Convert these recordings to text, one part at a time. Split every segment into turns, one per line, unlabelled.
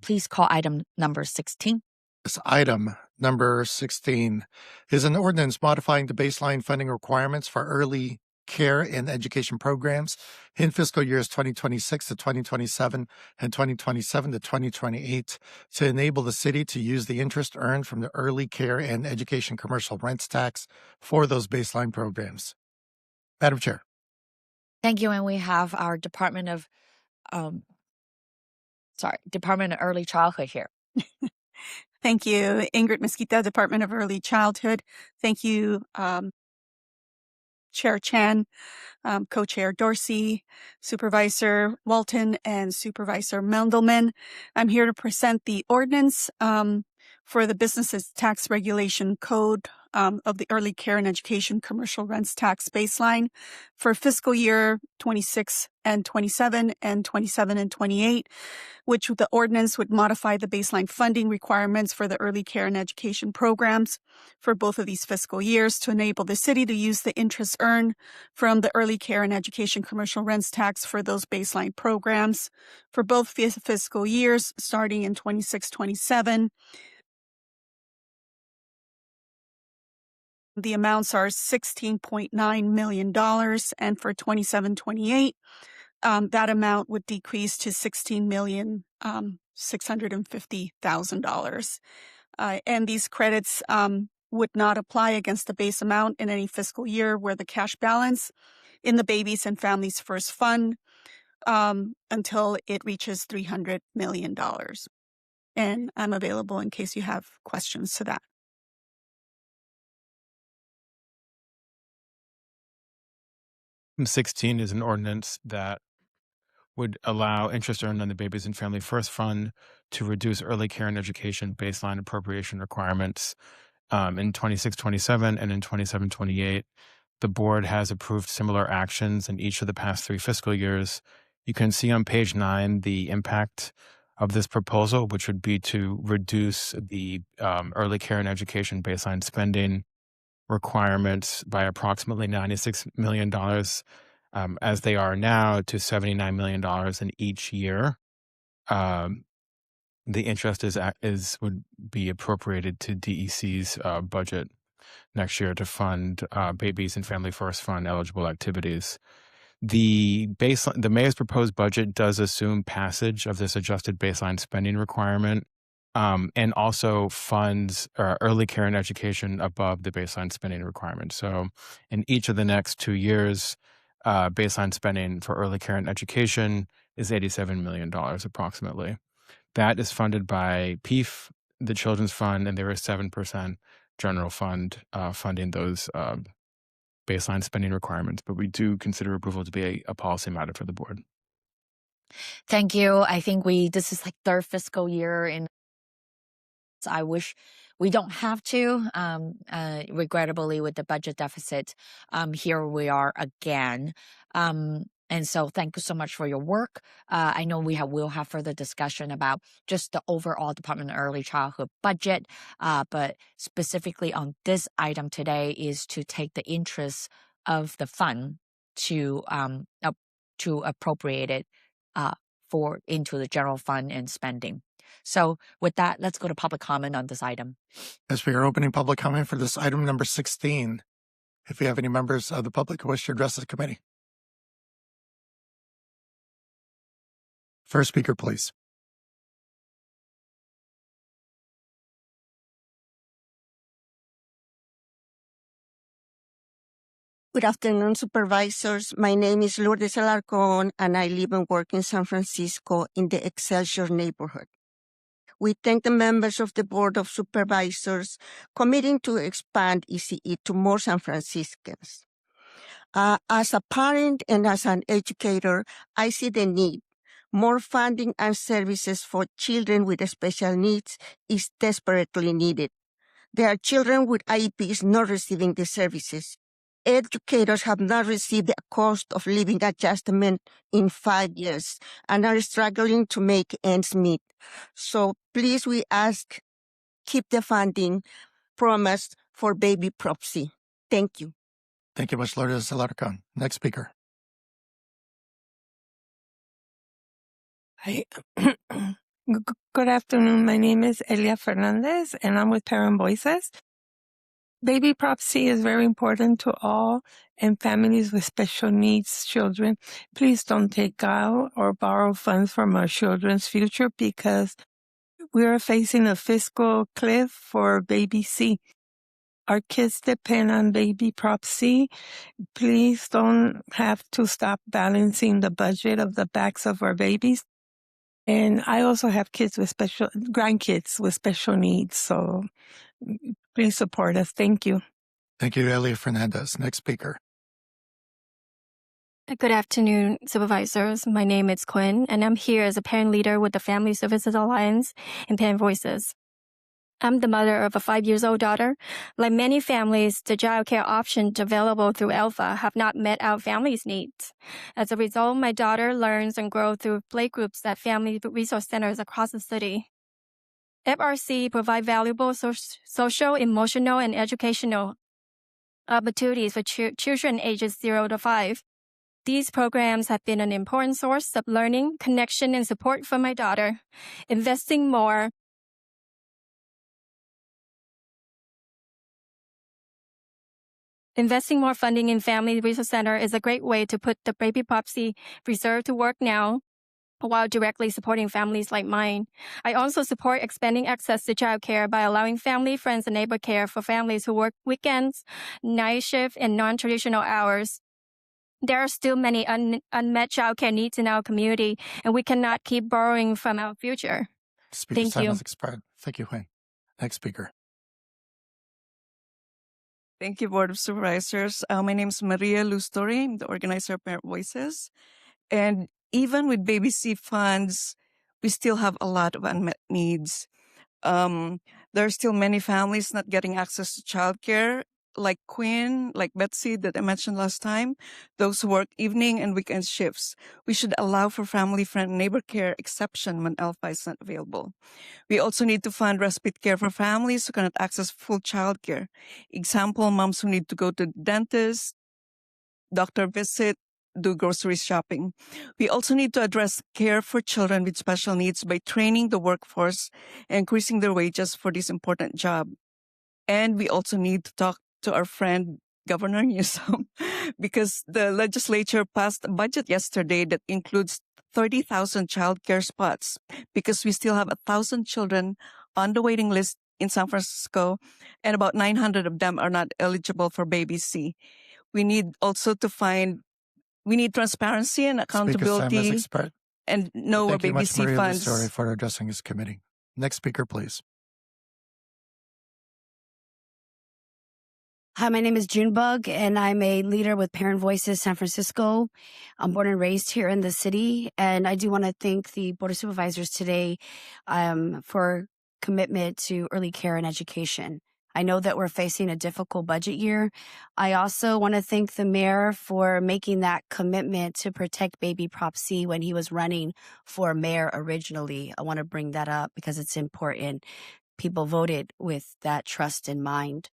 please call item number 16.
This item number 16 is an ordinance modifying the baseline funding requirements for early care and education programs in fiscal years 2026 to 2027 and 2027 to 2028 to enable the city to use the interest earned from the early care and education commercial rents tax for those baseline programs. Madam Chair.
Thank you. And we have our Department of Early Childhood here.
Thank you, Ingrid Mezquita, Department of Early Childhood. Thank you, Chair Chan, Co-Chair Dorsey, Supervisor Walton, and Supervisor Mendelman. I'm here to present the ordinance for the Businesses Tax Regulation Code of the Early Care and Education Commercial Rents Tax Baseline for fiscal year 26 and 27 and 27 and 28, which the ordinance would modify the baseline funding requirements for the early care and education programs for both of these fiscal years to enable the city to use the interest earned from the early care and education commercial rents tax for those baseline programs for both fiscal years starting in 26-27. The amounts are $16.9 million, and for 27-28, that amount would decrease to $16,650,000. And these credits would not apply against the base amount in any fiscal year where the cash balance in the Babies and Families First Fund until it reaches $300 million. And I'm available in case you have questions to that.
Item 16 is an ordinance that would allow interest earned on the Babies and Family First Fund to reduce early care and education baseline appropriation requirements in 26-27 and in 27-28. The board has approved similar actions in each of the past 3 fiscal years. You can see on page 9 the impact of this proposal, which would be to reduce the early care and education baseline spending requirements by approximately $96 million as they are now to $79 million in each year. The interest would be appropriated to DEC's budget next year to fund Babies and Family First Fund eligible activities. The mayor's proposed budget does assume passage of this adjusted baseline spending requirement and also funds early care and education above the baseline spending requirement. So in each of the next 2 years, baseline spending for early care and education is $87 million approximately. That is funded by PEEF, the Children's Fund, and there is 7% general fund funding those baseline spending requirements. But we do consider approval to be a policy matter for the board.
Thank you. I think this is like 3rd fiscal year in. I wish we don't have to. Regrettably, with the budget deficit, here we are again. And so thank you so much for your work. I know we'll have further discussion about just the overall Department of Early Childhood budget, but specifically on this item today is to take the interest of the fund to appropriate it into the general fund and spending. So with that, let's go to public comment on this item.
As we are opening public comment for this item number 16, if we have any members of the public who wish to address the committee. First speaker, please.
Good afternoon, supervisors. My name is Lourdes Alarcon, and I live and work in San Francisco in the Excelsior neighborhood. We thank the members of the Board of Supervisors committing to expand ECE to more San Franciscans. As a parent and as an educator, I see the need. More funding and services for children with special needs is desperately needed. There are children with IEPs not receiving the services. Educators have not received the cost of living adjustment in 5 years and are struggling to make ends meet. So please, we ask, keep the funding promised for baby Prop C. Thank you.
Thank you much, Lourdes Alarcon. Next speaker.
Hi. Good afternoon. My name is Elia Fernandez, and I'm with Parent Voices. Baby Prop C is very important to all and families with special needs children. Please don't take out or borrow funds from our children's future because we are facing a fiscal cliff for Baby C. Our kids depend on Baby Prop C. Please don't have to stop balancing the budget of the backs of our babies. And I also have grandkids with special needs. So please support us. Thank you.
Thank you, Elia Fernandez. Next speaker.
Good afternoon, supervisors. My name is Khuyen, and I'm here as a parent leader with the Family Services Alliance and Parent Voices. I'm the mother of a 5-year-old daughter. Like many families, the childcare options available through Alpha have not met our family's needs. As a result, my daughter learns and grows through playgroups at family resource centers across the city. FRC provide valuable social, emotional, and educational opportunities for children ages 0 to 5. These programs have been an important source of learning, connection, and support for my daughter. Investing more funding in Family Resource Center is a great way to put the Baby Prop C reserve to work now while directly supporting families like mine. I also support expanding access to childcare by allowing family, friends, and neighbor care for families who work weekends, night shift, and non-traditional hours. There are still many unmet childcare needs in our community, and we cannot keep borrowing from our future.
Speaker's time has expired. Thank you, Huang. Next speaker.
Thank you, Board of Supervisors. My name is Maria Luz Torre. I'm the organizer of Parent Voices. And even with Baby C funds, we still have a lot of unmet needs. There are still many families not getting access to childcare, like Queen, like Betsy that I mentioned last time, those who work evening and weekend shifts. We should allow for family, friend, neighbor care exception when Alpha is not available. We also need to fund respite care for families who cannot access full childcare. Example, moms who need to go to the dentist, doctor visit, do grocery shopping. We also need to address care for children with special needs by training the workforce and increasing their wages for this important job. And we also need to talk to our friend Governor Newsom because the legislature passed a budget yesterday that includes 30,000 childcare spots because we still have 1,000 children on the waiting list in San Francisco, and about 900 of them are not eligible for Baby C. We need also to we need transparency and accountability and know where Baby C funds.
Thank you much, Maria Luz Torre, for addressing this committee. Next speaker, please.
Hi, my name is Junebug, and I'm a leader with Parent Voices San Francisco. I'm born and raised here in the city, and I do want to thank the Board of Supervisors today for commitment to early care and education. I know that we're facing a difficult budget year. I also want to thank the mayor for making that commitment to protect Baby Prop C when he was running for mayor originally. I want to bring that up because it's important. People voted with that trust in mind.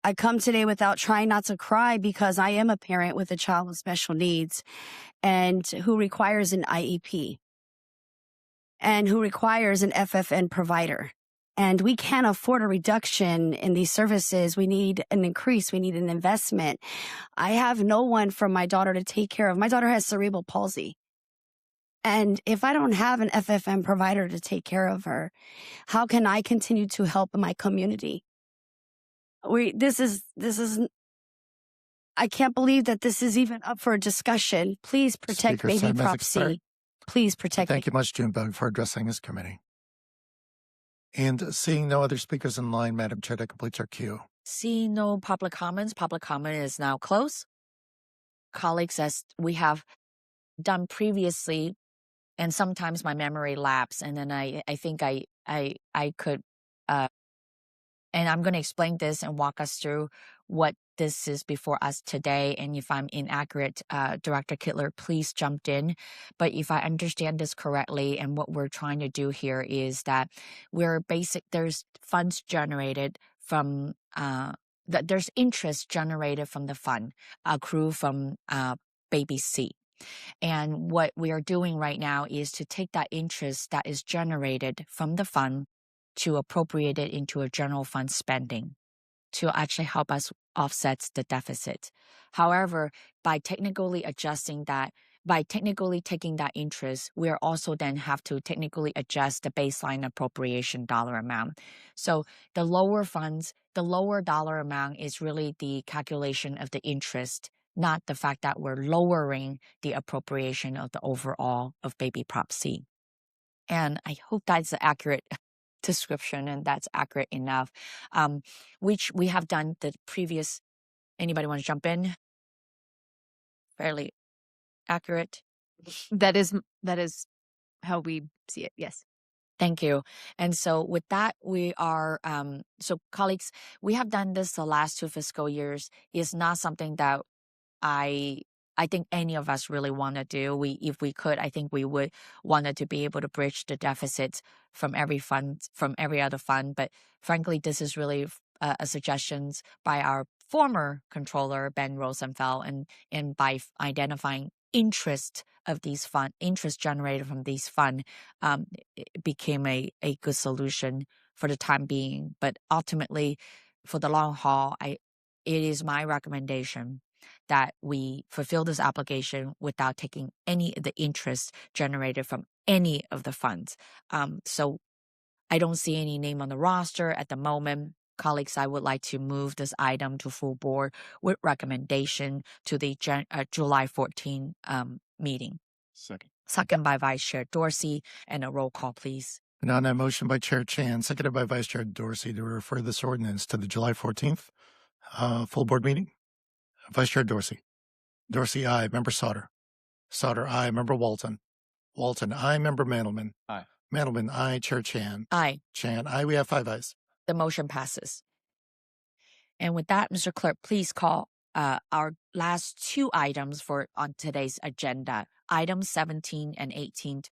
I come today without trying not to cry because I am a parent with a child with special needs and who requires an IEP and who requires an FFN provider. And we can't afford a reduction in these services. We need an increase. We need an investment. I have no one for my daughter to take care of. My daughter has cerebral palsy. And if I don't have an FFN provider to take care of her, how can I continue to help my community? This is, I can't believe that this is even up for a discussion. Please protect Baby Prop C. Please protect.
Thank you much, Junebug, for addressing this committee. And seeing no other speakers in line, Madam Chair, that completes our queue.
Seeing no public comments, public comment is now closed. Colleagues, as we have done previously, and sometimes my memory lapses, and then I think I could, and I'm going to explain this and walk us through what this is before us today. And if I'm inaccurate, Director Kittler, please jump in. But if I understand this correctly, and what we're trying to do here is that there's funds generated from, there's interest generated from the fund accrue from Baby C. And what we are doing right now is to take that interest that is generated from the fund to appropriate it into a general fund spending to actually help us offset the deficit. However, by technically taking that interest, we are also then have to technically adjust the baseline appropriation dollar amount. So the lower dollar amount is really the calculation of the interest, not the fact that we're lowering the appropriation of the overall of baby prop C. And I hope that's an accurate description and that's accurate enough, which we have done the previous. Anybody want to jump in? Fairly accurate.
That is how we see it. Yes.
Thank you. And so with that, we are, so colleagues, we have done this the last 2 fiscal years. It's not something that I think any of us really want to do. If we could, I think we would wanted to be able to bridge the deficit from every other fund. But frankly, this is really a suggestions by our former controller, Ben Rosenfeld, and by identifying interest generated from these funds, it became a good solution for the time being. But ultimately, for the long haul, it is my recommendation that we fulfill this application without taking any of the interest generated from any of the funds. So I don't see any name on the roster at the moment. Colleagues, I would like to move this item to full board with recommendation to the July 14 meeting. Second by Vice Chair Dorsey, and a roll call, please.
And on that motion by Chair Chan, seconded by Vice Chair Dorsey, to refer this ordinance to the July 14th full board meeting. Vice Chair Dorsey. Dorsey, aye. Member Sauter. Sauter, aye. Member Walton. Walton, aye. Member Mandelman.
Aye.
Mandelman, aye. Chair Chan.
Aye.
Chan, aye. We have 5 ayes.
The motion passes. And with that, Mr. Clerk, please call our last 2 items on today's agenda, items 17 and 18,